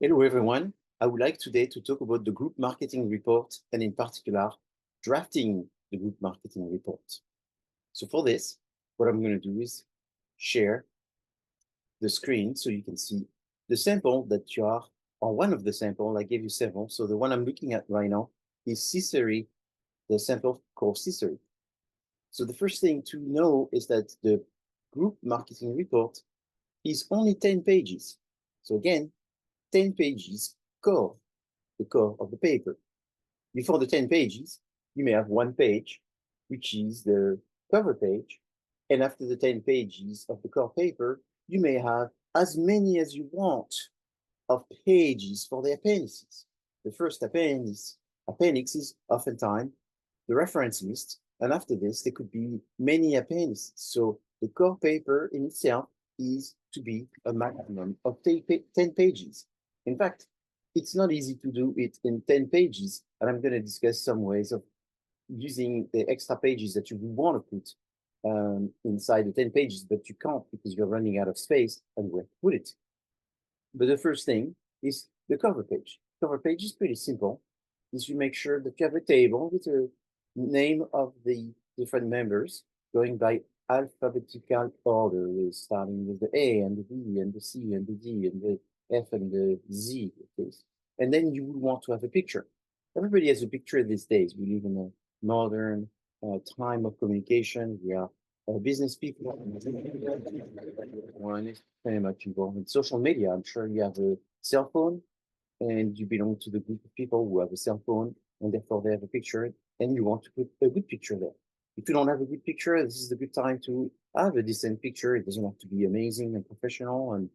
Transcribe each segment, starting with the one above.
Hello, everyone. I would like today to talk about the group marketing report and in particular, drafting the group marketing report. So for this, what I'm going to do is share the screen so you can see the sample that you are, or one of the sample. I gave you several. So the one I'm looking at right now is CSUN, the sample called CSUN. So the first thing to know is that the group marketing report is only 10 pages. So again, 10 pages core, the core of the paper. Before the 10 pages, you may have one page, which is the cover page. And after the 10 pages of the core paper, you may have as many as you want of pages for the appendices. The first appendix is oftentimes the reference list. And after this, there could be many appendices. So the core paper in itself is to be a maximum of 10 pages. In fact, it's not easy to do it in 10 pages. And I'm going to discuss some ways of using the extra pages that you want to put inside the 10 pages, but you can't because you're running out of space and where to put it. But the first thing is the cover page. Cover page is pretty simple. Is you make sure that you have a table with a name of the different members going by alphabetical order, starting with the A and the B and the C and the D and the F and the Z. And then you would want to have a picture. Everybody has a picture these days. We live in a modern time of communication. We are business people. One is very much involved in social media. I'm sure you have a cell phone and you belong to the group of people who have a cell phone and therefore they have a picture and you want to put a good picture there. If you don't have a good picture, this is the good time to have a decent picture. It doesn't have to be amazing and professional and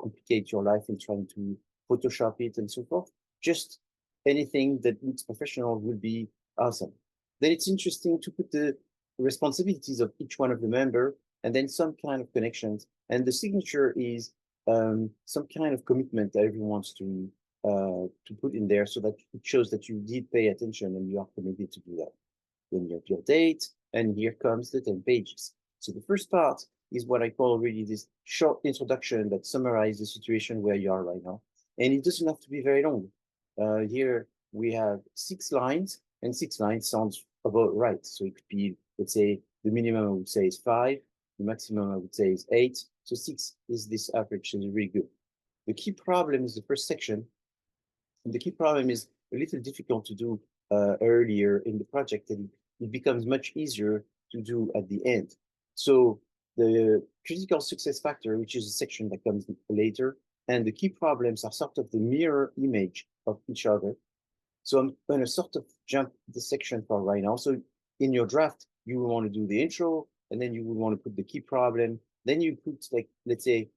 complicate your life in trying to Photoshop it and so forth. Just anything that looks professional would be awesome. Then it's interesting to put the responsibilities of each one of the member and then some kind of connections. And the signature is some kind of commitment that everyone wants to put in there so that it shows that you did pay attention and you are committed to do that. Then you have your date, and here comes the 10 pages. So the first part is what I call really this short introduction that summarizes the situation where you are right now. And it doesn't have to be very long. Here we have 6 lines, and 6 lines sounds about right. So it could be, let's say, the minimum I would say is 5, the maximum I would say is 8. So 6 is this average, so it's really good. The key problem is the first section. And the key problem is a little difficult to do earlier in the project, and it becomes much easier to do at the end. So the critical success factor, which is a section that comes later, and the key problems are sort of the mirror image of each other. So I'm going to sort of jump the section for right now. So in your draft, you will want to do the intro, and then you will want to put the key problem. Then you put, like, let's say,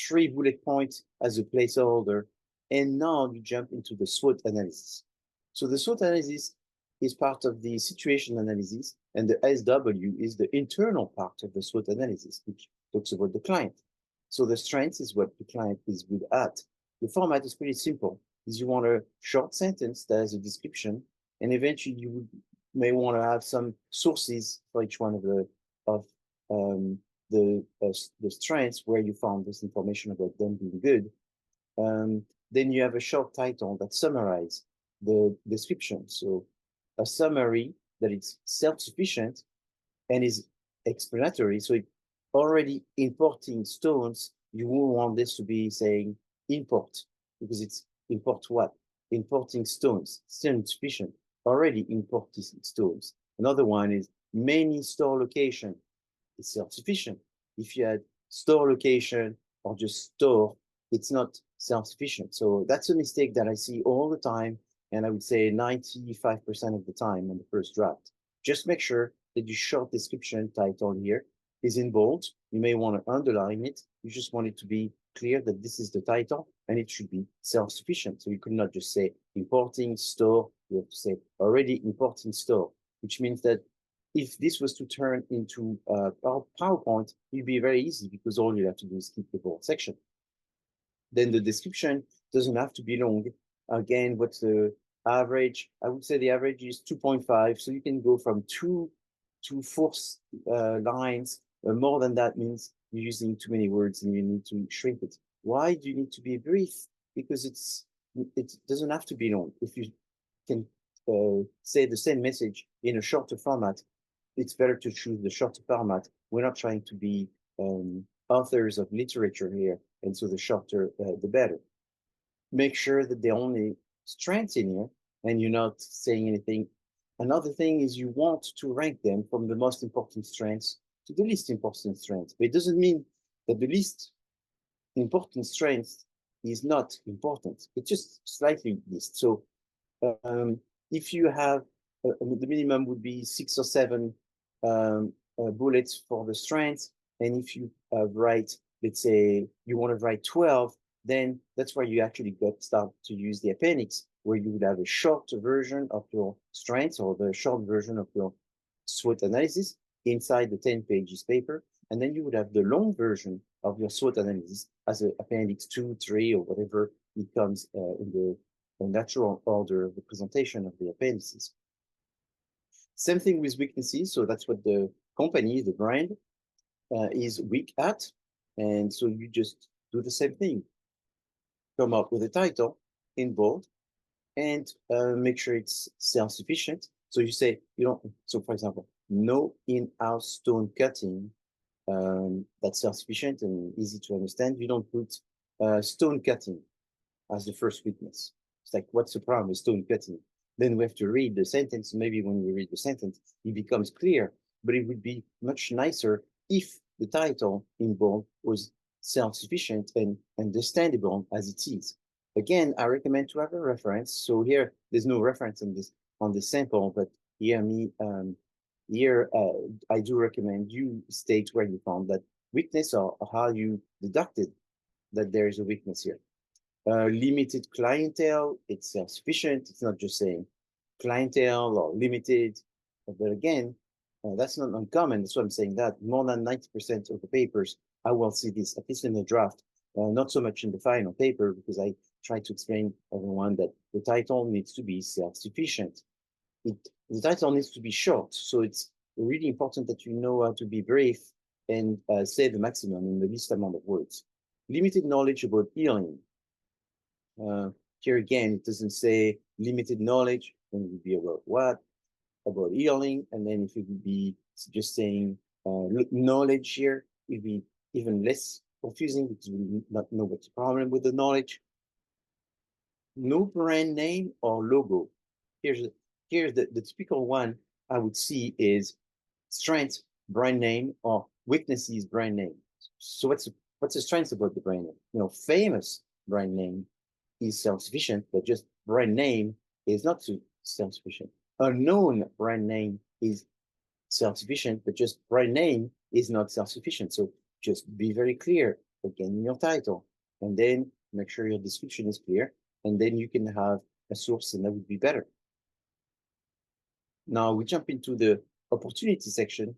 3 bullet points as a placeholder. And now you jump into the SWOT analysis. So the SWOT analysis is part of the situation analysis, and the SW is the internal part of the SWOT analysis, which talks about the client. So the strength is what the client is good at. The format is pretty simple. Is you want a short sentence that has a description, and eventually you may want to have some sources for each one of the strengths where you found this information about them being good. Then you have a short title that summarizes the description. So a summary that is self-sufficient and is explanatory. So it already importing stones, you won't want this to be saying import, because it's import what? Importing stones, still insufficient, already importing stones. Another one is many store location. It's self-sufficient. If you had store location or just store, it's not self-sufficient. So that's a mistake that I see all the time. And I would say 95% of the time on the first draft. Just make sure that your short description title here is in bold. You may want to underline it. You just want it to be clear that this is the title and it should be self-sufficient. So you could not just say importing store. You have to say already importing store, which means that if this was to turn into a PowerPoint, it'd be very easy because all you have to do is keep the bold section. Then the description doesn't have to be long. Again, what's the average? I would say the average is 2.5. So you can go from 2 to 4 lines. More than that means you're using too many words and you need to shrink it. Why do you need to be brief? Because it doesn't have to be long. If you can say the same message in a shorter format, it's better to choose the shorter format. We're not trying to be authors of literature here, and so the shorter, the better. Make sure that the only strengths in here, and you're not saying anything. Another thing is you want to rank them from the most important strengths to the least important strengths. But it doesn't mean that the least important strength is not important. It's just slightly least. So if you have the minimum would be 6 or 7 bullets for the strength, and if you write, let's say you want to write 12, then that's where you actually start to use the appendix, where you would have a short version of your strengths or the short version of your SWOT analysis inside the 10 pages paper, and then you would have the long version of your SWOT analysis as an appendix 2, 3, or whatever it comes in the natural order of the presentation of the appendices. Same thing with weaknesses. So that's what the company, the brand, is weak at. And so you just do the same thing. Come up with a title in bold and make sure it's self-sufficient. So you say, so for example, no in-house stone cutting. That's self-sufficient and easy to understand. You don't put stone cutting as the first weakness. It's like, what's the problem with stone cutting? Then we have to read the sentence. Maybe when we read the sentence, it becomes clear, but it would be much nicer if the title in bold was self-sufficient and understandable as it is. Again, I recommend to have a reference. So here, there's no reference on this sample, but here I do recommend you state where you found that weakness or how you deducted that there is a weakness here. Limited clientele, it's self-sufficient. It's not just saying clientele or limited. But again, that's not uncommon. That's why I'm saying that more than 90% of the papers, I will see this, at least in the draft, not so much in the final paper, because I try to explain to everyone that the title needs to be self-sufficient. The title needs to be short. So it's really important that you know how to be brief and say the maximum in the least amount of words. Limited knowledge about healing. Here again, it doesn't say limited knowledge, and it would be about what? About healing. And then if it would be just saying knowledge here, it would be even less confusing because we do not know what's the problem with the knowledge. No brand name or logo. Here's the typical one I would see is strength, brand name, or weaknesses, brand name. So what's the strength about the brand name? Famous brand name is self-sufficient, but just brand name is not self-sufficient. Unknown brand name is self-sufficient, but just brand name is not self-sufficient. So just be very clear again in your title, and then make sure your description is clear, and then you can have a source, and that would be better. Now we jump into the opportunity section.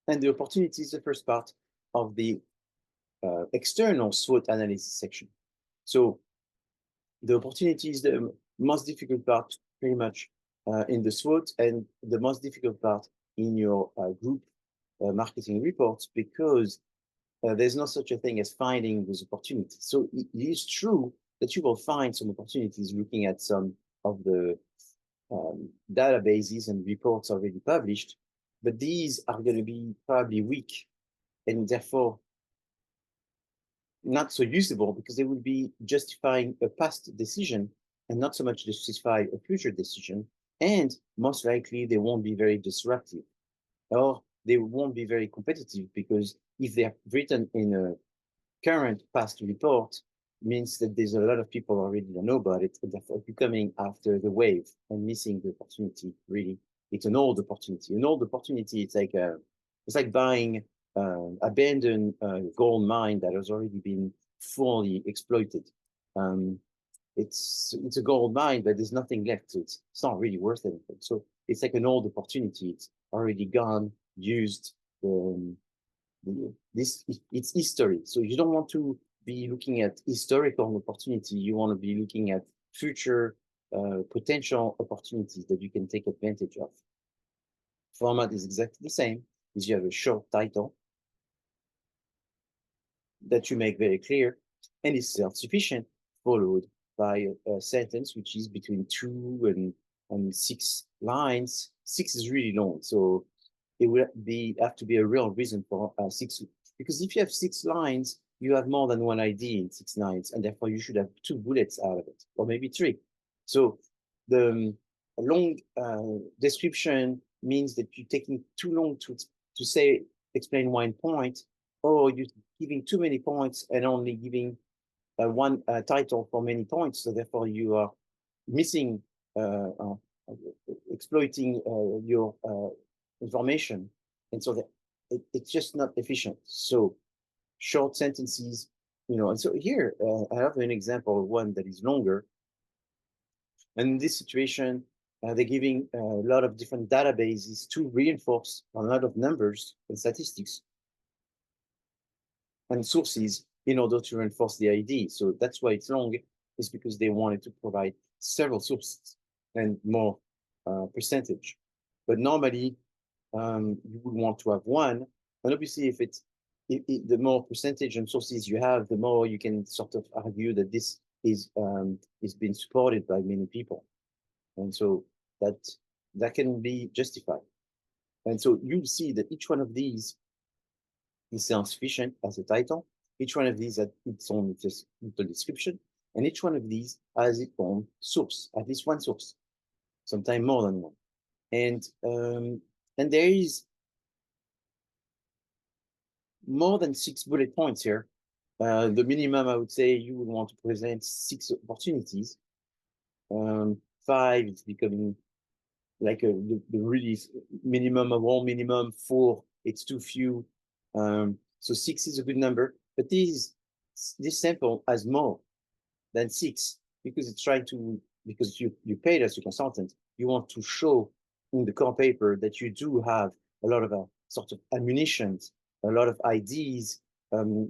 And the opportunity is the first part of the external SWOT analysis section. So the opportunity is the most difficult part pretty much in the SWOT, and the most difficult part in your group marketing reports, because there's no such a thing as finding those opportunities. So it is true that you will find some opportunities looking at some of the databases and reports already published, but these are going to be probably weak and therefore not so usable, because they will be justifying a past decision and not so much justify a future decision. And most likely they won't be very disruptive, or they won't be very competitive, because if they're written in a current past report, means that there's a lot of people already that know about it, and therefore coming after the wave and missing the opportunity. Really, it's an old opportunity. An old opportunity. It's like buying abandoned gold mine that has already been fully exploited. It's a gold mine, but there's nothing left. So it's not really worth anything. So it's like an old opportunity. It's already gone, used. It's history. So you don't want to be looking at historical opportunity. You want to be looking at future potential opportunities that you can take advantage of. Format is exactly the same. Is you have a short title, that you make very clear, and is self-sufficient, followed by a sentence which is between 2 and 6 lines. 6 is really long, so it would have to be a real reason for 6, because if you have 6 lines, you have more than one idea in 6 lines, and therefore you should have 2 bullets out of it, or maybe 3. So the long description means that you're taking too long to say, explain one point, or you're giving too many points and only giving one title for many points. So therefore you are missing, exploiting your information. And so that it's just not efficient. So short sentences, and so here I have an example of one that is longer. And in this situation, they're giving a lot of different databases to reinforce a lot of numbers and statistics and sources in order to reinforce the idea. So that's why it's long, is because they wanted to provide several sources and more percentage. But normally, you would want to have one. And obviously, if the more percentage and sources you have, the more you can sort of argue that this is being supported by many people. And so that can be justified. And so you see that each one of these is self-sufficient as a title. Each one of these has its own just little description, and each one of these has its own source, at least one source, sometimes more than one. And there is more than 6 bullet points here. The minimum, I would say, you would want to present 6 opportunities. 5 is becoming like the really minimum of all minimum. 4, it's too few. So 6 is a good number, but this sample has more than 6 because it's trying to, because you paid as a consultant, you want to show in the core paper that you do have a lot of sort of ammunition, a lot of ideas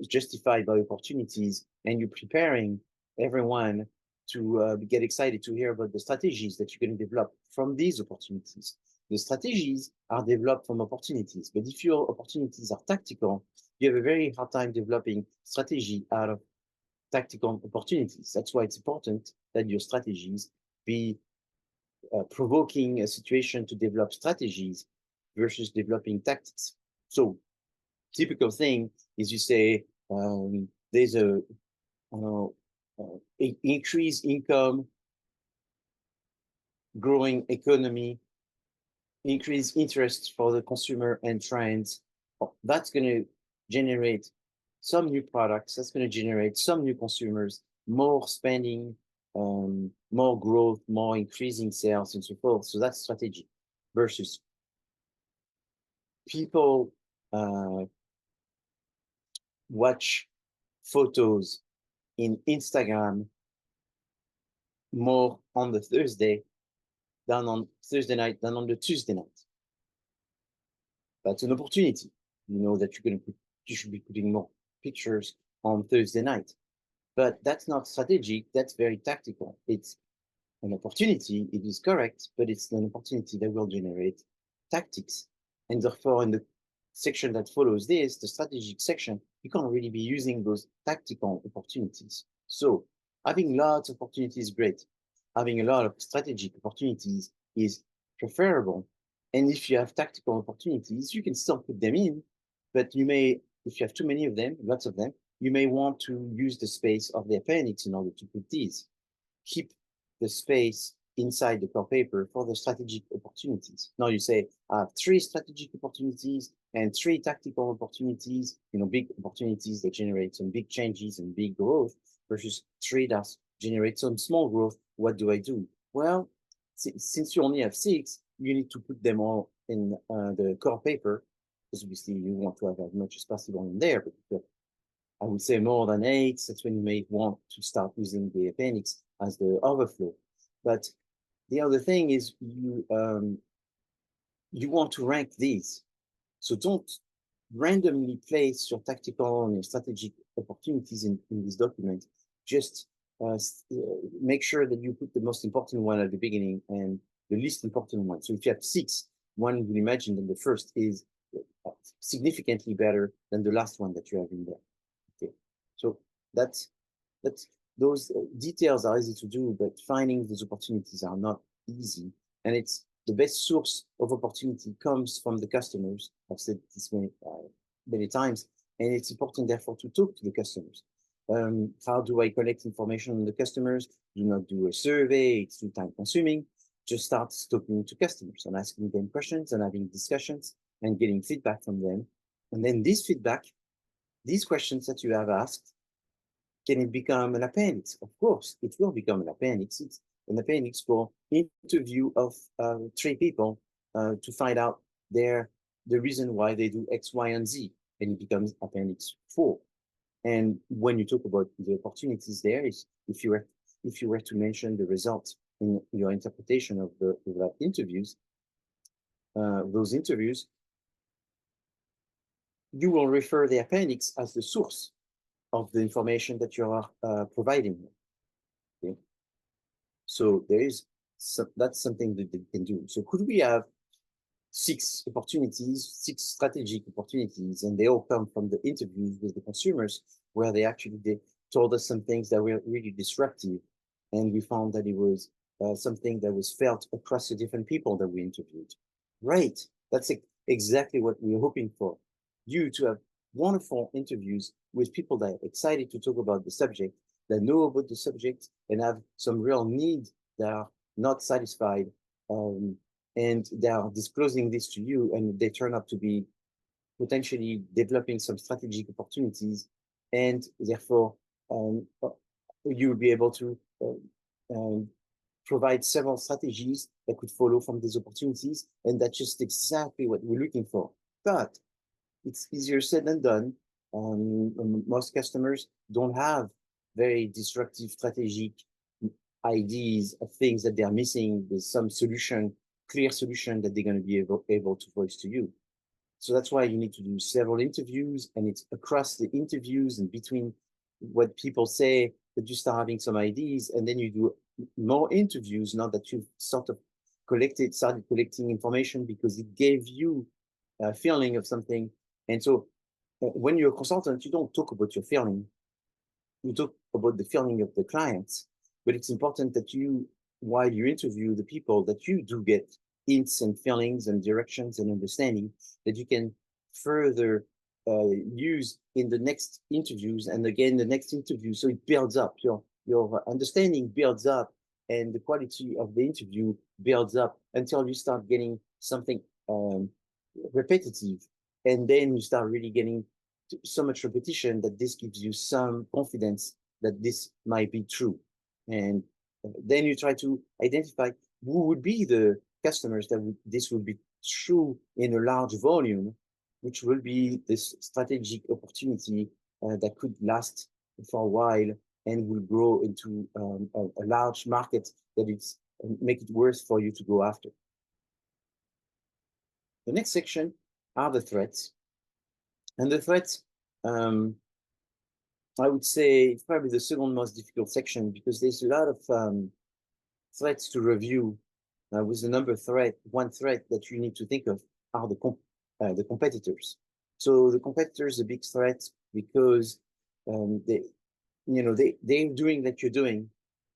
justified by opportunities, and you're preparing everyone to get excited to hear about the strategies that you're going to develop from these opportunities. The strategies are developed from opportunities, but if your opportunities are tactical, you have a very hard time developing strategy out of tactical opportunities. That's why it's important that your strategies be provoking a situation to develop strategies versus developing tactics. So typical thing is you say there's a increased income, growing economy, increased interest for the consumer and trends. That's going to generate some new products. That's going to generate some new consumers, more spending, more growth, more increasing sales, and so forth. So that's strategy versus people watch photos in Instagram more on the Thursday than on Thursday night than on the Tuesday night. That's an opportunity. You know that you should be putting more pictures on Thursday night. But that's not strategic, that's very tactical. It's an opportunity, it is correct, but it's an opportunity that will generate tactics. And therefore, in the section that follows this, the strategic section, you can't really be using those tactical opportunities. So having lots of opportunities is great. Having a lot of strategic opportunities is preferable. And if you have tactical opportunities, you can still put them in, but you may, if you have too many of them, lots of them, you may want to use the space of the appendix in order to put these. Keep the space inside the core paper for the strategic opportunities. Now you say, I have 3 strategic opportunities and 3 tactical opportunities, big opportunities that generate some big changes and big growth versus 3 that generate some small growth. What do I do? Well, since you only have 6, you need to put them all in the core paper, because obviously you want to have as much as possible in there, but I would say more than 8, that's when you may want to start using the appendix as the overflow. But the other thing is you want to rank these. So don't randomly place your tactical and your strategic opportunities in this document. Just make sure that you put the most important one at the beginning and the least important one. So if you have 6, one would imagine that the first is significantly better than the last one that you have in there. Okay. So that's those details are easy to do, but finding those opportunities are not easy. And it's the best source of opportunity comes from the customers. I've said this many times, and it's important therefore to talk to the customers. How do I collect information on the customers? Do not do a survey, it's too time consuming. Just start talking to customers and asking them questions and having discussions and getting feedback from them. And then this feedback, these questions that you have asked, can it become an appendix? Of course, it will become an appendix. It's an appendix for interview of 3 people to find out the reason why they do X, Y, and Z, and it becomes appendix 4. And when you talk about the opportunities there, is if you were to mention the results in your interpretation of the interviews, those interviews, you will refer the appendix as the source of the information that you are providing. Okay? So that's something that they can do. So could we have 6 opportunities, 6 strategic opportunities, and they all come from the interviews with the consumers, where they told us some things that were really disruptive, and we found that it was something that was felt across the different people that we interviewed. Great, that's exactly what we're hoping for. You to have wonderful interviews with people that are excited to talk about the subject, that know about the subject, and have some real needs that are not satisfied, and they are disclosing this to you, and they turn out to be potentially developing some strategic opportunities, and therefore you'll be able to provide several strategies that could follow from these opportunities, and that's just exactly what we're looking for. But it's easier said than done. Most customers don't have very disruptive strategic ideas of things that they're missing with some clear solution that they're going to be able to voice to you. So that's why you need to do several interviews, and it's across the interviews and between what people say that you start having some ideas, and then you do more interviews now that you've sort of started collecting information because it gave you a feeling of something. And so when you're a consultant, you don't talk about your feeling. You talk about the feeling of the clients, but it's important that while you interview the people, that you do get hints and feelings and directions and understanding that you can further use in the next interviews and again the next interview. So it builds up, your understanding builds up, and the quality of the interview builds up until you start getting something repetitive, and then you start really getting so much repetition that this gives you some confidence that this might be true. And then you try to identify who would be the customers that this would be true in a large volume, which will be this strategic opportunity that could last for a while and will grow into a large market that it's make it worth for you to go after. The next section are the threats. And the threats, I would say it's probably the second most difficult section, because there's a lot of threats to review. With the one threat that you need to think of are the competitors. So the competitors are a big threat because they're doing what you're doing,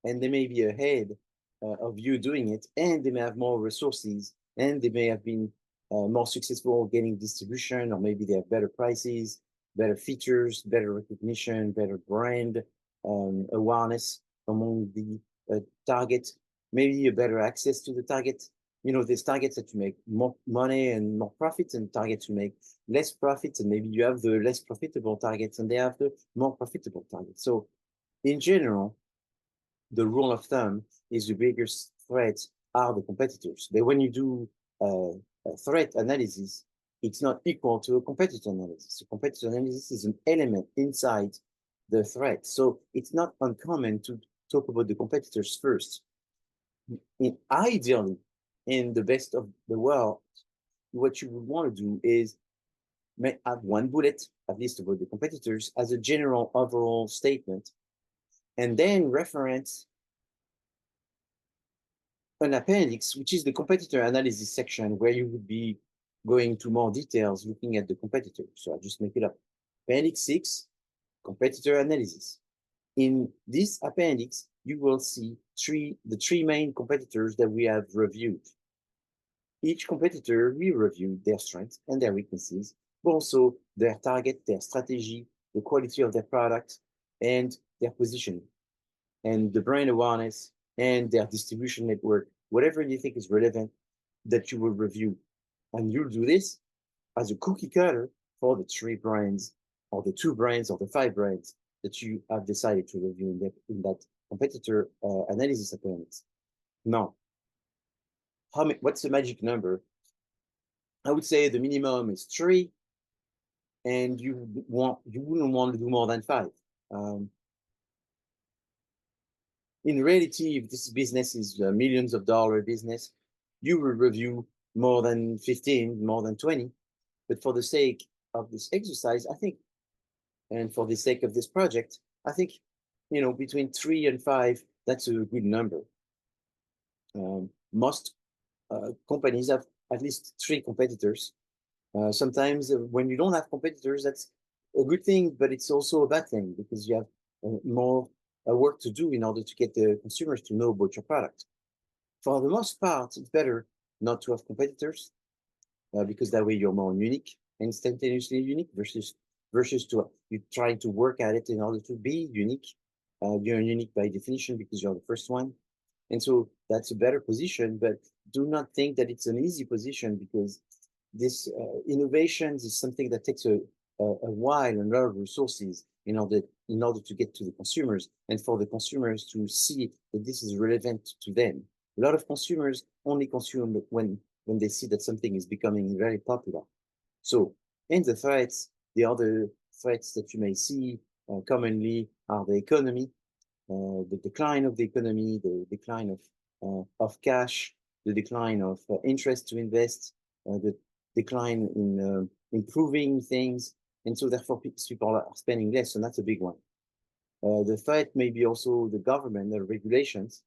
and they may be ahead of you doing it, and they may have more resources, and they may have been more successful getting distribution, or maybe they have better prices, better features, better recognition, better brand awareness among the target, maybe a better access to the target. There's targets that you make more money and more profits, and targets you make less profits, and maybe you have the less profitable targets and they have the more profitable targets. So in general, the rule of thumb is the biggest threats are the competitors. But when you do a threat analysis, it's not equal to a competitor analysis. A competitor analysis is an element inside the threat. So it's not uncommon to talk about the competitors first. Ideally, in the best of the world, what you would want to do is have one bullet, at least about the competitors, as a general overall statement, and then reference an appendix, which is the competitor analysis section, where you would be going to more details looking at the competitor. So I'll just make it up. Appendix 6 competitor analysis. In this appendix, you will see the three main competitors that we have reviewed. Each competitor, we reviewed their strengths and their weaknesses, but also their target, their strategy, the quality of their product, and their positioning, and the brand awareness, and their distribution network, whatever you think is relevant that you will review. And you'll do this as a cookie cutter for the 3 brands, or the 2 brands, or the 5 brands that you have decided to review in that competitor analysis appendix. Now, what's the magic number? I would say the minimum is 3, and you wouldn't want to do more than 5. In reality, if this business is a millions of dollar business, you will review more than 15, more than 20. But for the sake of this exercise, I think, and for the sake of this project, I think, between 3 and 5, that's a good number. Most companies have at least 3 competitors. Sometimes when you don't have competitors, that's a good thing, but it's also a bad thing because you have more work to do in order to get the consumers to know about your product. For the most part, it's better not to have competitors because that way you're more unique, instantaneously unique, versus you trying to work at it in order to be unique. You're unique by definition because you're the first one. And so that's a better position, but do not think that it's an easy position because this innovations is something that takes a while and a lot of resources in order to get to the consumers and for the consumers to see that this is relevant to them. A lot of consumers only consume when they see that something is becoming very popular. So in the threats, the other threats that you may see commonly are the economy, the decline of the economy, the decline of cash, the decline of interest to invest, the decline in improving things, and so therefore people are spending less, and that's a big one. The threat may be also the government, the regulations,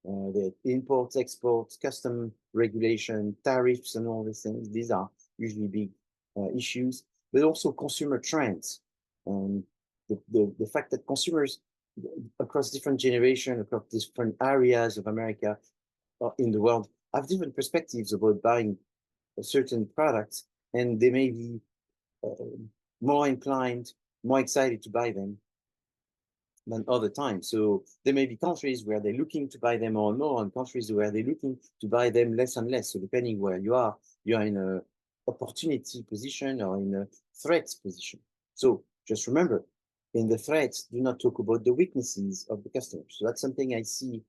the imports, exports, custom regulation, tariffs, and all these things. These are usually big issues, but also consumer trends. The fact that consumers across different generations, across different areas of America, in the world, have different perspectives about buying certain products, and they may be more inclined, more excited to buy them than other times. So there may be countries where they're looking to buy them more and more, and countries where they're looking to buy them less and less. So depending where you are in a opportunity position or in a threat position. So just remember, in the threats, do not talk about the weaknesses of the customers. So that's something I see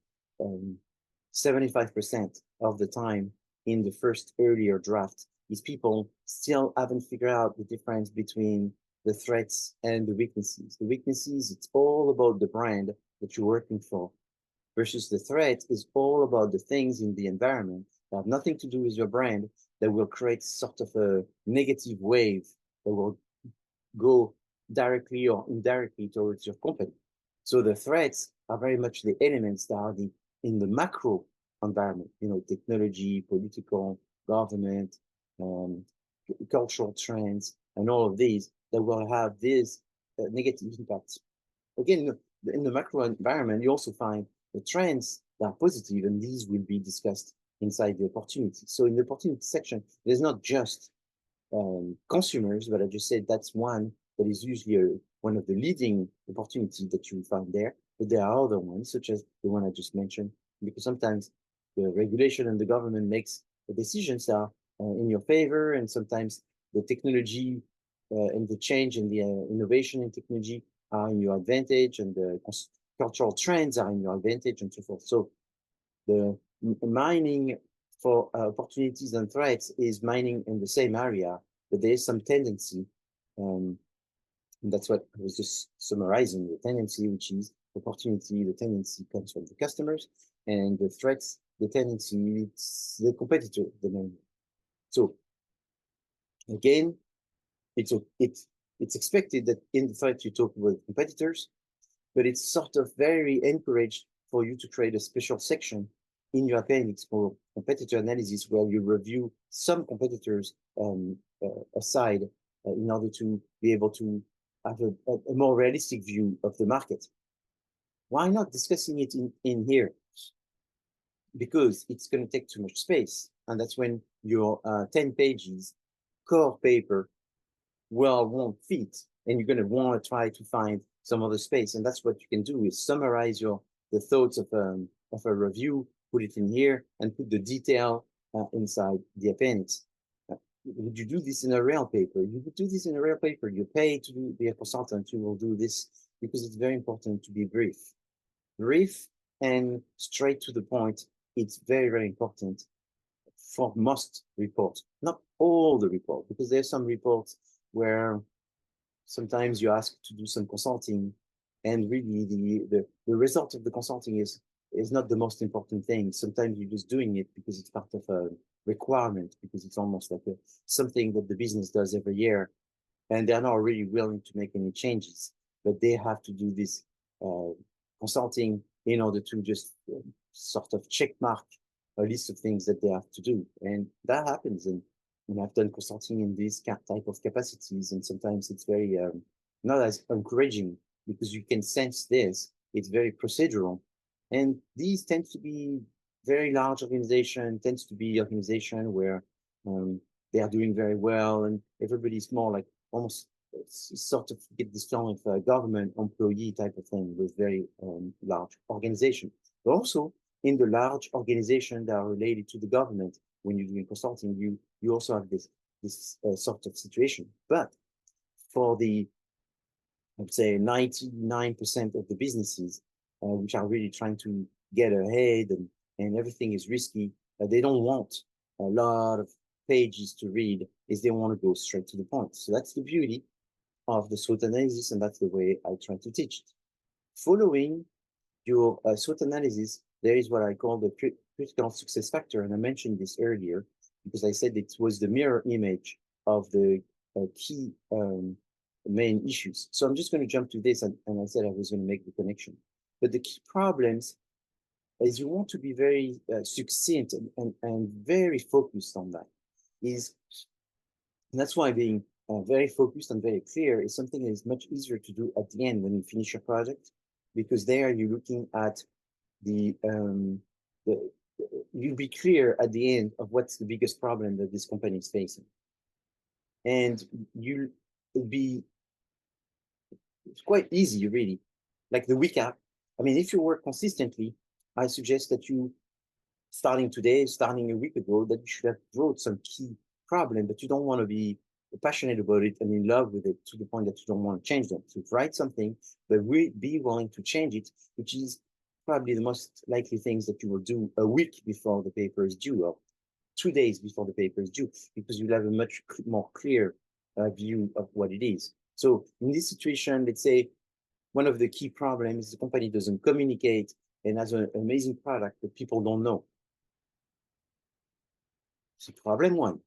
75% of the time in the first earlier draft is people still haven't figured out the difference between the threats and the weaknesses. The weaknesses, it's all about the brand that you're working for, versus the threat is all about the things in the environment that have nothing to do with your brand that will create sort of a negative wave that will go directly or indirectly towards your company. So the threats are very much the elements that are in the macro environment, technology, political, government, cultural trends, and all of these that will have these negative impacts. Again, in the macro environment, you also find the trends that are positive, and these will be discussed inside the opportunity. So in the opportunity section, there's not just consumers, but I just said that's one that is usually one of the leading opportunities that you will find there. But there are other ones, such as the one I just mentioned, because sometimes the regulation and the government makes the decisions that are in your favor, and sometimes the technology and the change in the innovation in technology are in your advantage, and the cultural trends are in your advantage, and so forth. So the mining for opportunities and threats is mining in the same area, but there is some tendency. And that's what I was just summarizing, the tendency, which is opportunity, the tendency comes from the customers, and the threats, the tendency, it's the competitor, the main. So again, it's expected that in the threat you talk with competitors, but it's sort of very encouraged for you to create a special section in your appendix for competitor analysis where you review some competitors aside in order to be able to have a more realistic view of the market. Why not discussing it in here? Because it's going to take too much space. And that's when your 10 pages core paper won't fit. And you're going to want to try to find some other space. And that's what you can do is summarize the thoughts of a review, put it in here, and put the detail inside the appendix. Would you do this in a real paper? You would do this in a real paper. You pay to be a consultant. You will do this because it's very important to be brief. Brief and straight to the point. It's very, very important for most reports, not all the reports, because there's some reports where sometimes you ask to do some consulting and really the result of the consulting is not the most important thing. Sometimes you're just doing it because it's part of a requirement, because it's almost like something that the business does every year, and they're not really willing to make any changes, but they have to do this consulting in order to just sort of check mark a list of things that they have to do. And that happens. And I've done consulting in these type of capacities, and sometimes it's very not as encouraging because you can sense this. It's very procedural. And these tend to be very large organization, tends to be organization where they are doing very well and everybody's more like almost sort of get this feeling of a government employee type of thing with very large organization. But also in the large organization that are related to the government, when you're doing consulting, you also have this sort of situation. But for the, I'd say 99% of the businesses which are really trying to get ahead and everything is risky, they don't want a lot of pages to read, is they want to go straight to the point. So that's the beauty of the SWOT analysis, and that's the way I try to teach it. Following your SWOT analysis, there is what I call the critical success factor, and I mentioned this earlier because I said it was the mirror image of the key main issues. So I'm just going to jump to this, and I said I was going to make the connection. But the key problems is you want to be very succinct and very focused on that. And that's why being very focused and very clear is something that is much easier to do at the end when you finish your project, because there you're looking at you'll be clear at the end of what's the biggest problem that this company is facing. And it's quite easy, really. Like the week after, I mean, if you work consistently, I suggest that you, starting today, starting a week ago, that you should have wrote some key problem, but you don't want to be passionate about it and in love with it to the point that you don't want to change them. So write something, but be willing to change it, which is probably the most likely things that you will do a week before the paper is due, or 2 days before the paper is due, because you'll have a much more clear view of what it is. So in this situation, let's say one of the key problems is the company doesn't communicate and has an amazing product that people don't know. So problem one.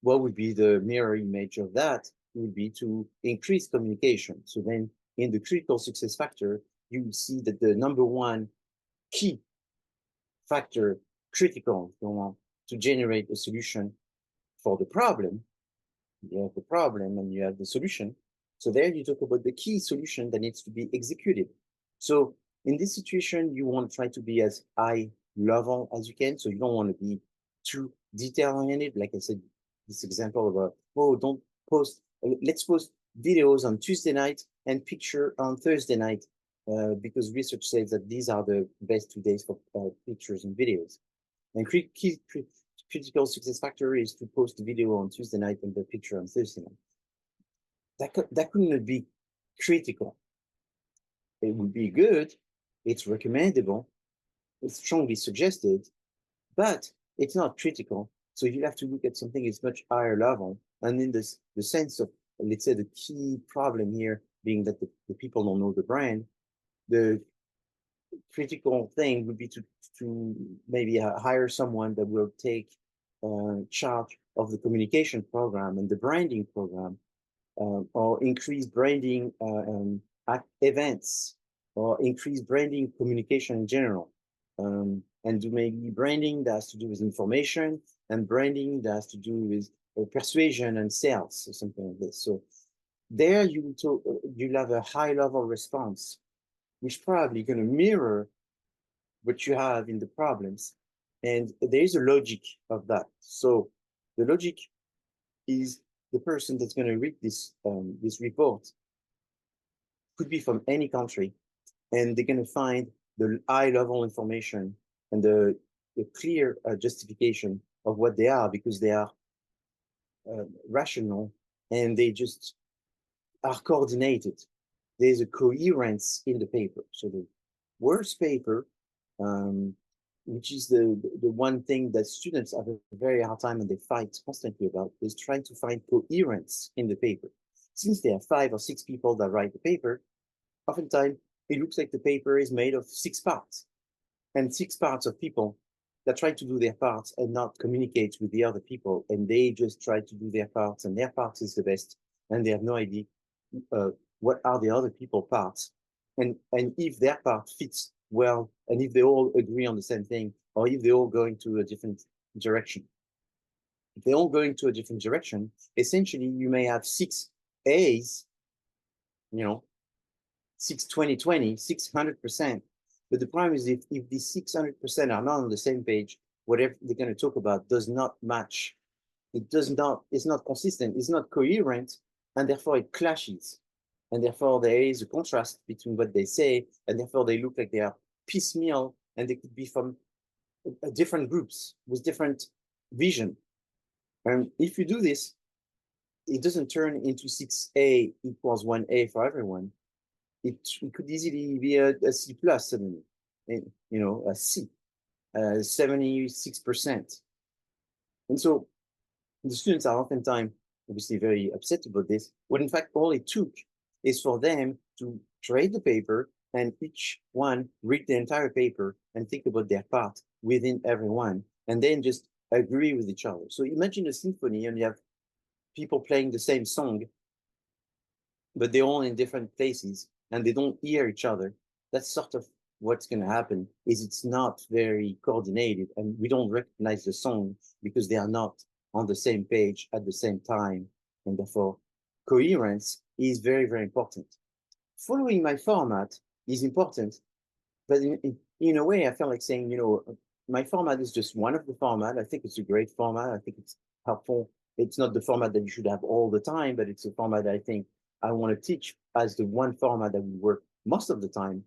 What would be the mirror image of that? Would be to increase communication. So then in the critical success factor, you see that the number one key factor, critical, if you want, to generate a solution for the problem. You have the problem and you have the solution. So there you talk about the key solution that needs to be executed. So in this situation, you want to try to be as high level as you can. So you don't want to be too detail-oriented. Like I said, this example about, oh, don't post, let's post videos on Tuesday night and picture on Thursday night, because research says that these are the best 2 days for pictures and videos. And critical success factor is to post the video on Tuesday night and the picture on Thursday night. That couldn't be critical. It would be good, it's recommendable, it's strongly suggested, but it's not critical. So you have to look at something that's much higher level. And in this, the sense of, let's say, the key problem here being that the people don't know the brand, the critical thing would be to maybe hire someone that will take charge of the communication program and the branding program, or increase branding at events, or increase branding communication in general. And do maybe branding that has to do with information, and branding that has to do with persuasion and sales, or something like this. So there you'll have a high level response, which probably going to mirror what you have in the problems. And there is a logic of that. So the logic is the person that's going to read this report could be from any country, and they're going to find the high level information and the clear justification of what they are, because they are rational and they just are coordinated. There's a coherence in the paper. So the worst paper, which is the one thing that students have a very hard time and they fight constantly about, is trying to find coherence in the paper. Since there are 5 or 6 people that write the paper, oftentimes it looks like the paper is made of 6 parts, and 6 parts of people that try to do their parts and not communicate with the other people, and they just try to do their parts, and their parts is the best, and they have no idea what are the other people's parts, and if their part fits well, and if they all agree on the same thing, or if they all going to a different direction. If they all going to a different direction, essentially you may have 6 A's, 620-20, 600%. But the problem is if these 600% are not on the same page, whatever they're going to talk about does not match. It's not consistent, it's not coherent, and therefore it clashes. And therefore there is a contrast between what they say, and therefore they look like they are piecemeal, and they could be from different groups with different vision. And if you do this, it doesn't turn into 6A equals 1A for everyone. It could easily be a C plus suddenly, a C, 76%. And so the students are oftentimes obviously very upset about this, when in fact all it took is for them to trade the paper and each one read the entire paper and think about their part within everyone, and then just agree with each other. So imagine a symphony and you have people playing the same song, but they're all in different places and they don't hear each other. That's sort of what's going to happen, is it's not very coordinated, and we don't recognize the song because they are not on the same page at the same time, and therefore coherence is very, very important. Following my format is important, but in a way I feel like saying, my format is just one of the format. I think it's a great format. I think it's helpful. It's not the format that you should have all the time, but it's a format that I think I want to teach as the one format that we work most of the time.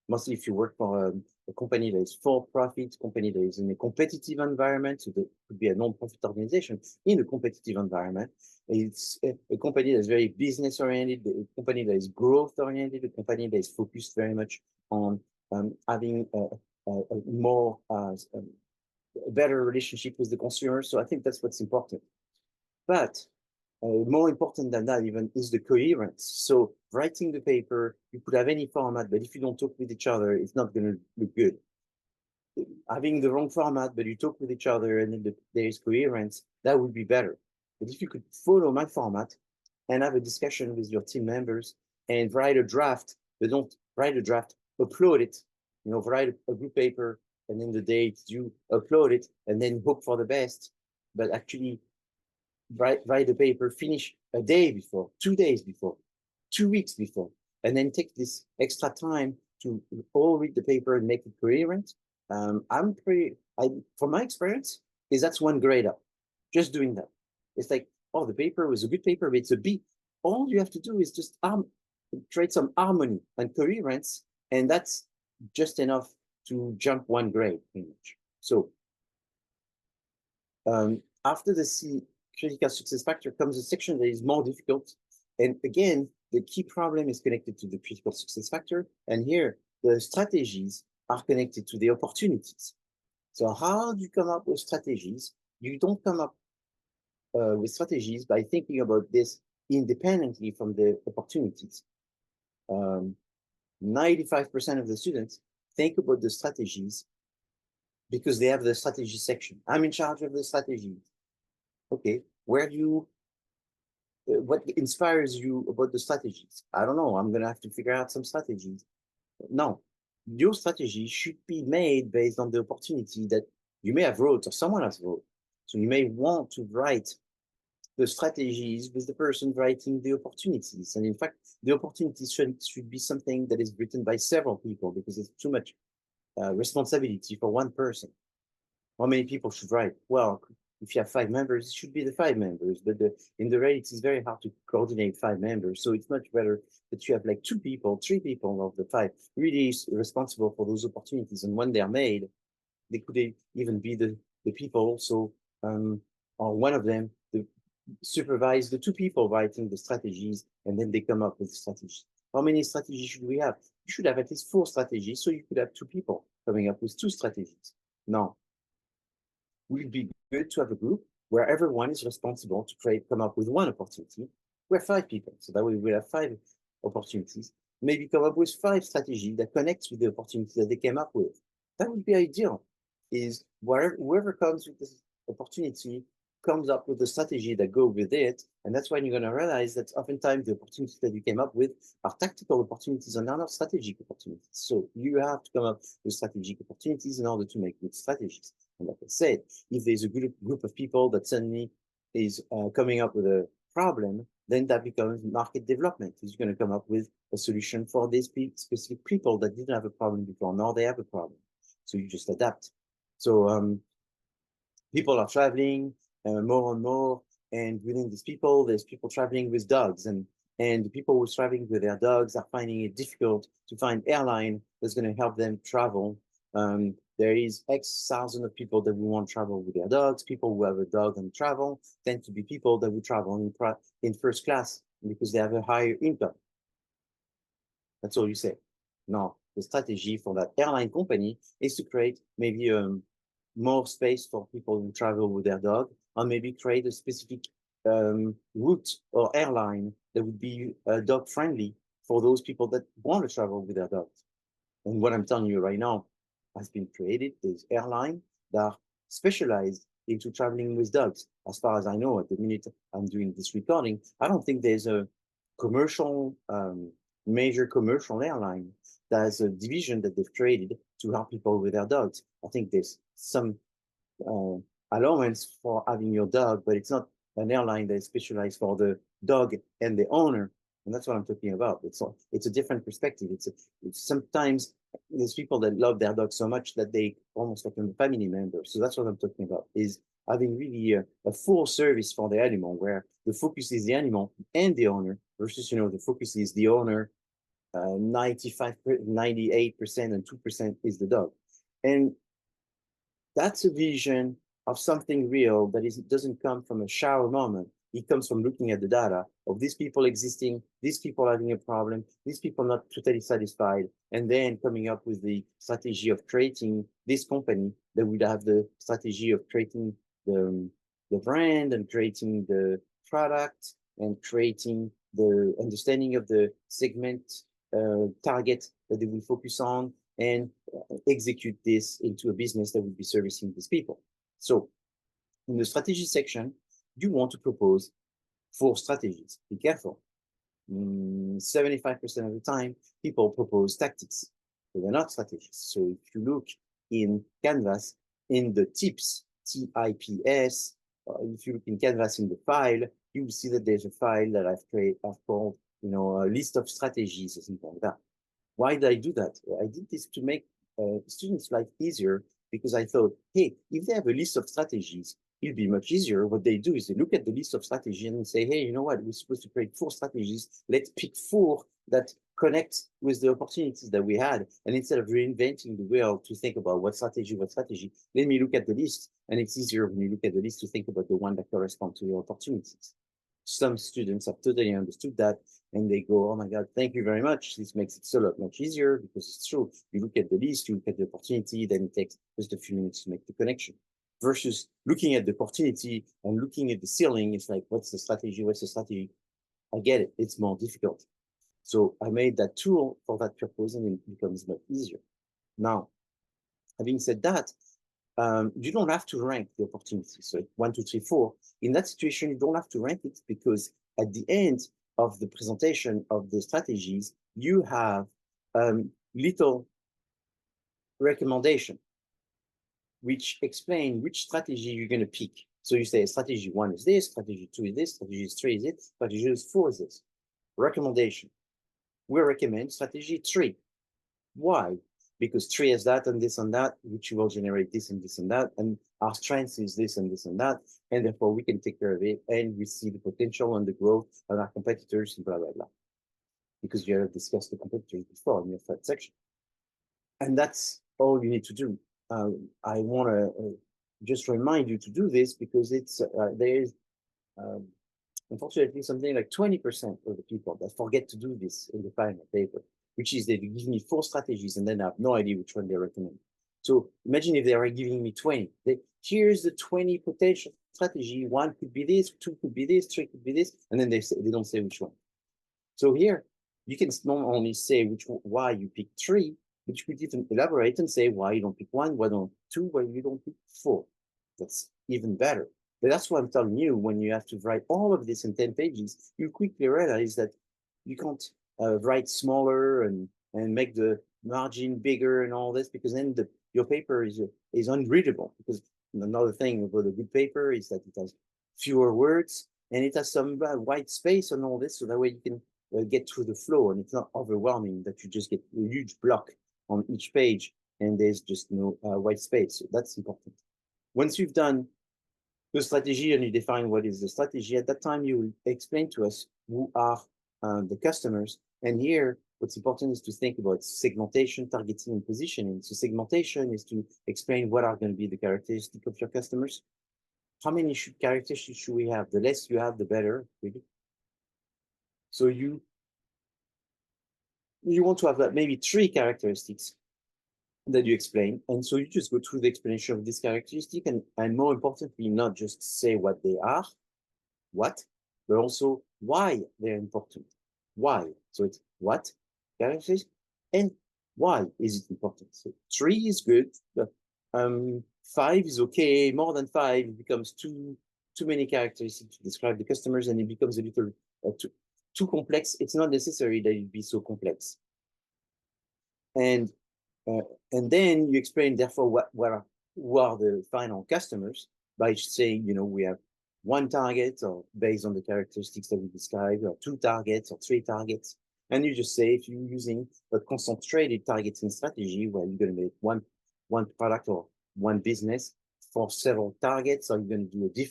Mostly if you work for a company that is for-profit, company that is in a competitive environment, so that could be a non-profit organization in a competitive environment. It's a company that's very business-oriented, a company that is growth-oriented, a company that is focused very much on having a more a better relationship with the consumer. So I think that's what's important. But more important than that even is the coherence. So writing the paper, you could have any format, but if you don't talk with each other, it's not going to look good. Having the wrong format, but you talk with each other and then there is coherence, that would be better. But if you could follow my format and have a discussion with your team members and write a draft, but don't write a draft, upload it, write a group paper, and then the date you upload it, and then hope for the best, but actually write the paper, finish a day before, 2 days before, 2 weeks before, and then take this extra time to all read the paper and make it coherent. From my experience, that's 1 grade up, just doing that. It's like, oh, the paper was a good paper, but it's a B. All you have to do is just create some harmony and coherence, and that's just enough to jump 1 grade, pretty much. So after the C critical success factor comes a section that is more difficult. And again, the key problem is connected to the critical success factor. And here, the strategies are connected to the opportunities. So how do you come up with strategies? You don't come up with strategies by thinking about this independently from the opportunities. 95% of the students think about the strategies because they have the strategy section. I'm in charge of the strategies. Okay, what inspires you about the strategies? I don't know, I'm gonna have to figure out some strategies. No, your strategy should be made based on the opportunity that you may have wrote or someone has wrote. So you may want to write the strategies with the person writing the opportunities. And in fact, the opportunities should be something that is written by several people because it's too much responsibility for one person. How many people should write? Well, if you have 5 members, it should be the 5 members, but in the reality, it's very hard to coordinate 5 members. So it's much better that you have like 2 people, 3 people of the 5 really responsible for those opportunities. And when they're made, they could even be the people also, or one of them, supervise the 2 people writing the strategies, and then they come up with strategies. How many strategies should we have? You should have at least 4 strategies, so you could have 2 people coming up with 2 strategies. Now, it would be good to have a group where everyone is responsible to come up with 1 opportunity. We're 5 people, so that way we'll have 5 opportunities. Maybe come up with 5 strategies that connects with the opportunity that they came up with. That would be ideal. Is whoever comes with this opportunity comes up with a strategy that go with it, and that's when you're going to realize that oftentimes the opportunities that you came up with are tactical opportunities and are not strategic opportunities. So you have to come up with strategic opportunities in order to make good strategies. And like I said, if there's a group of people that suddenly is coming up with a problem, then that becomes market development. Is going to come up with a solution for these specific people that didn't have a problem before. Now they have a problem. So you just adapt. So people are traveling more and more, and within these people, there's people traveling with dogs, and the people who are traveling with their dogs are finding it difficult to find airline that's going to help them travel. There is X thousand of people that will want to travel with their dogs. People who have a dog and travel tend to be people that will travel in first class because they have a higher income. That's all you say. Now, the strategy for that airline company is to create maybe more space for people who travel with their dog, or maybe create a specific route or airline that would be dog friendly for those people that want to travel with their dogs. And what I'm telling you right now has been created. There's airlines that are specialized into traveling with dogs. As far as I know, at the minute I'm doing this recording, I don't think there's a commercial, major commercial airline that has a division that they've created to help people with their dogs. I think there's some allowance for having your dog, but it's not an airline that is specialized for the dog and the owner. And that's what I'm talking about. It's a different perspective. It's sometimes there's people that love their dog so much that they almost like a family member. So that's what I'm talking about, is having really a full service for the animal, where the focus is the animal and the owner versus, the focus is the owner, 95, 98% and 2% is the dog. And that's a vision of something real that doesn't come from a shower moment. It comes from looking at the data of these people existing, these people having a problem, these people not totally satisfied, and then coming up with the strategy of creating this company that would have the strategy of creating the brand and creating the product and creating the understanding of the segment target that they will focus on, and execute this into a business that will be servicing these people. So in the strategy section, you want to propose 4 strategies. Be careful. 75% of the time, people propose tactics, but they're not strategies. So if you look in Canvas, in the tips, TIPS, if you look in Canvas in the file, you will see that there's a file that I've called, a list of strategies or something like that. Why did I do that? I did this to make students' life easier, because I thought, hey, if they have a list of strategies, it'll be much easier. What they do is they look at the list of strategies and say, hey, you know what? We're supposed to create 4 strategies. Let's pick 4 that connect with the opportunities that we had. And instead of reinventing the wheel to think about what strategy, let me look at the list. And it's easier when you look at the list to think about the one that corresponds to your opportunities. Some students have totally understood that, and they go, oh my God, thank you very much. This makes it so much easier, because it's true. You look at the list, you look at the opportunity, then it takes just a few minutes to make the connection. Versus looking at the opportunity and looking at the ceiling, it's like, what's the strategy? What's the strategy? I get it. It's more difficult. So I made that tool for that purpose, and it becomes much easier. Now, having said that, you don't have to rank the opportunities. So 1, 2, 3, 4. In that situation, you don't have to rank it, because at the end of the presentation of the strategies, you have little recommendation which explain which strategy you're going to pick. So you say strategy 1 is this, strategy 2 is this, strategy 3 is it, strategy 4 is this. Recommendation. We recommend strategy 3. Why? Because 3 has that and this and that, which will generate this and this and that, and our strength is this and this and that, and therefore we can take care of it, and we see the potential and the growth of our competitors, and blah, blah, blah. Because you have discussed the competitors before in your third section. And that's all you need to do. I want to just remind you to do this because it's there is unfortunately something like 20% of the people that forget to do this in the final paper, which is they give me 4 strategies and then I have no idea which one they recommend. So imagine if they are giving me 20. Here's the 20 potential strategy. 1 could be this, 2 could be this, 3 could be this, and then they don't say which one. So here you can not only say why you pick 3, but you could even elaborate and say why you don't pick 1, why don't 2, why you don't pick 4. That's even better. But that's what I'm telling you. When you have to write all of this in 10 pages, you quickly realize that you can't write smaller and make the margin bigger and all this, because then your paper is unreadable. Because another thing about a good paper is that it has fewer words and it has some white space and all this, so that way you can get through the flow and it's not overwhelming that you just get a huge block on each page and there's just no white space. So that's important. Once you've done the strategy and you define what is the strategy, at that time you will explain to us who are the customers. And here, what's important is to think about segmentation, targeting, and positioning. So segmentation is to explain what are going to be the characteristics of your customers. How many characteristics should we have? The less you have, the better, really. So you want to have maybe 3 characteristics that you explain. And so you just go through the explanation of this characteristic and more importantly, not just say what they are, but also why they're important. Why? So it's what characteristics and why is it important? So 3 is good, but 5 is okay. More than 5, it becomes too many characteristics to describe the customers, and it becomes a little too complex. It's not necessary that it be so complex. And then you explain, therefore, who are the final customers by saying, we have 1 target, or based on the characteristics that we described, or 2 targets, or 3 targets. And you just say, if you're using a concentrated targeting strategy, where you're going to make one product or 1 business for several targets, or you're going to do a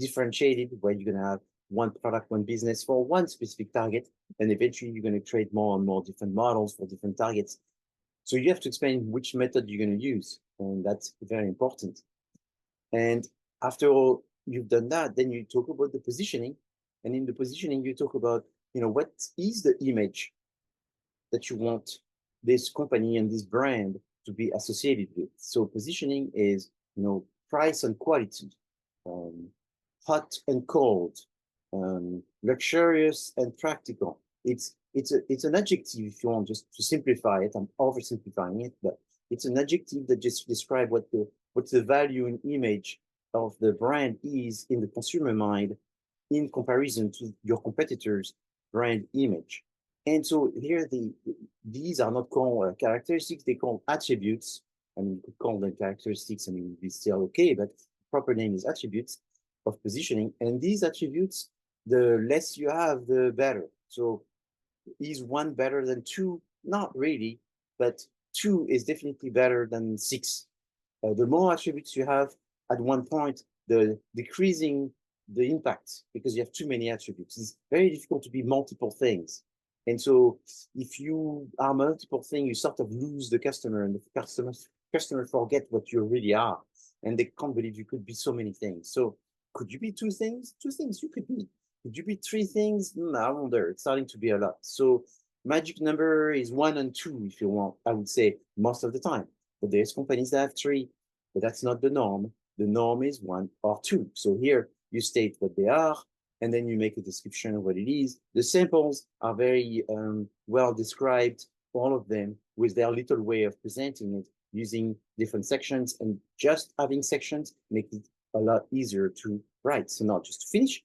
differentiated, where you're going to have 1 product, 1 business for 1 specific target, and eventually you're going to create more and more different models for different targets. So you have to explain which method you're going to use, and that's very important. And after all you've done that, then you talk about the positioning, and in the positioning you talk about, what is the image that you want this company and this brand to be associated with. So positioning is, price and quality, hot and cold, luxurious and practical. It's an adjective, if you want, just to simplify it. I'm oversimplifying it, but it's an adjective that just describes what the value and image of the brand is in the consumer mind in comparison to your competitors' brand image. And so here, these are not called characteristics, they call attributes. I mean, you could call them characteristics and it would be still okay, but the proper name is attributes of positioning. And these attributes, the less you have, the better. So is 1 better than 2? Not really, but 2 is definitely better than 6. The more attributes you have at one point, the decreasing the impact, because you have too many attributes. It's very difficult to be multiple things. And so if you are multiple things, you sort of lose the customer, and the customer forget what you really are. And they can't believe you could be so many things. So could you be 2 things? 2 things you could be. Could you be 3 things? I wonder. It's starting to be a lot. So magic number is 1 and 2, if you want, I would say, most of the time. But there's companies that have 3, but that's not the norm. The norm is 1 or 2. So here you state what they are, and then you make a description of what it is. The samples are very well described, all of them, with their little way of presenting it, using different sections, and just having sections makes it a lot easier to write. So now just to finish,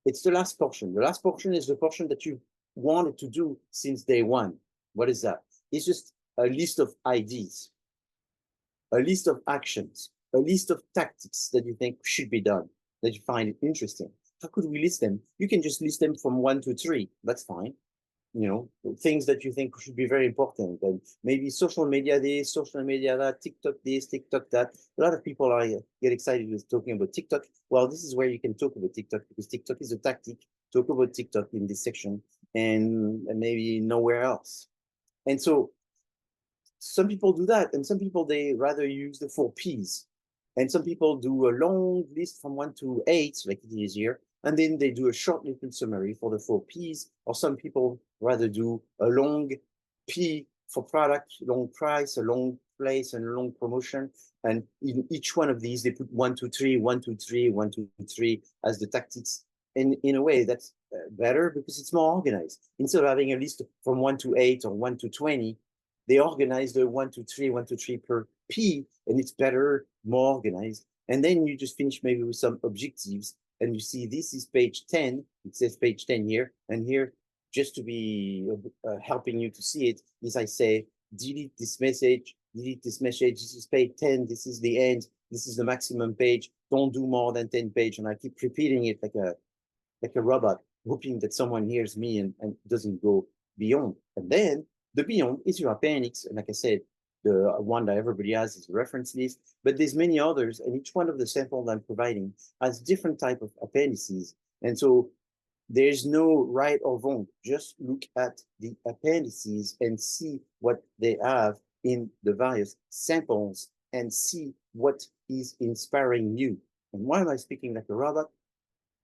it's the last portion. The last portion is the portion that you wanted to do since day 1. What is that? It's just a list of ideas, a list of actions, a list of tactics that you think should be done. that you find interesting. How could we list them? You can just list them from 1 to 3. That's fine. You know, things that you think should be very important, and maybe social media this, social media that, TikTok this, TikTok that. A lot of people are get excited with talking about TikTok. Well, this is where you can talk about TikTok, because TikTok is a tactic. Talk about TikTok in this section, and maybe nowhere else. And so some people do that, and some people, they rather use the 4 Ps. And some people do a long list from 1 to 8, like it is here, and then they do a short little summary for the 4 Ps. Or some people rather do a long P for product, long price, a long place, and a long promotion. And in each one of these, they put 1, 2, 3, 1, 2, 3, 1, 2, 3 as the tactics. And in a way, that's better because it's more organized. Instead of having a list from 1 to 8 or 1 to 20, they organize the 1, 2, 3, 1, 2, 3 per P, and it's better, more organized. And then you just finish maybe with some objectives, and you see this is page 10. It says page 10 here, and here, just to be helping you to see it, is I say, delete this message, this is page 10, this is the end, this is the maximum page, don't do more than 10 pages, and I keep repeating it like a robot, hoping that someone hears me and doesn't go beyond. And then the beyond is your appendix. And like I said, the one that everybody has is a reference list, but there's many others, and each one of the samples I'm providing has different type of appendices. And so there's no right or wrong. Just look at the appendices and see what they have in the various samples and see what is inspiring you. And why am I speaking like a robot?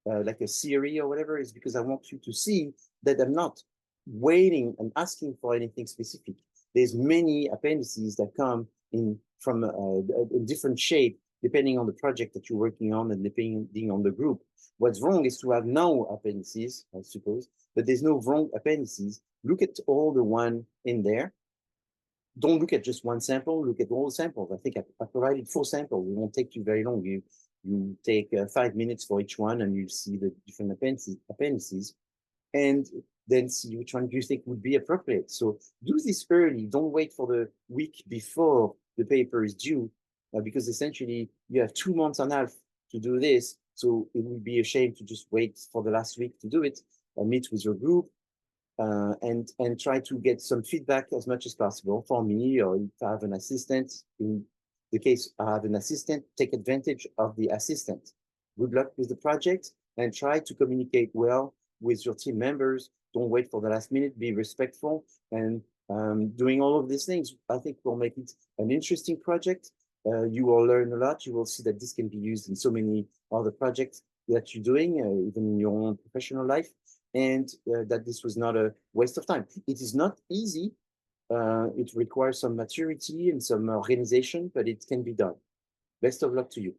Like a Siri or whatever, is because I want you to see that I'm not waiting and asking for anything specific. There's many appendices that come in from a different shape, depending on the project that you're working on and depending on the group. What's wrong is to have no appendices, I suppose, but there's no wrong appendices. Look at all the one in there. Don't look at just one sample, look at all the samples. I think I provided 4 samples. It won't take you very long. You take 5 minutes for each one, and you see the different appendices, and then see which one you think would be appropriate. So do this early. Don't wait for the week before the paper is due, because essentially you have 2 months and a half to do this. So it would be a shame to just wait for the last week to do it. Meet with your group, and try to get some feedback as much as possible for me, or if I have an assistant. In the case I have an assistant, take advantage of the assistant. Good luck with the project, and try to communicate well with your team members. Don't wait for the last minute, be respectful, and doing all of these things, I think, will make it an interesting project. You will learn a lot. You will see that this can be used in so many other projects that you're doing, even in your own professional life, and that this was not a waste of time. It is not easy. It requires some maturity and some organization, but it can be done. Best of luck to you.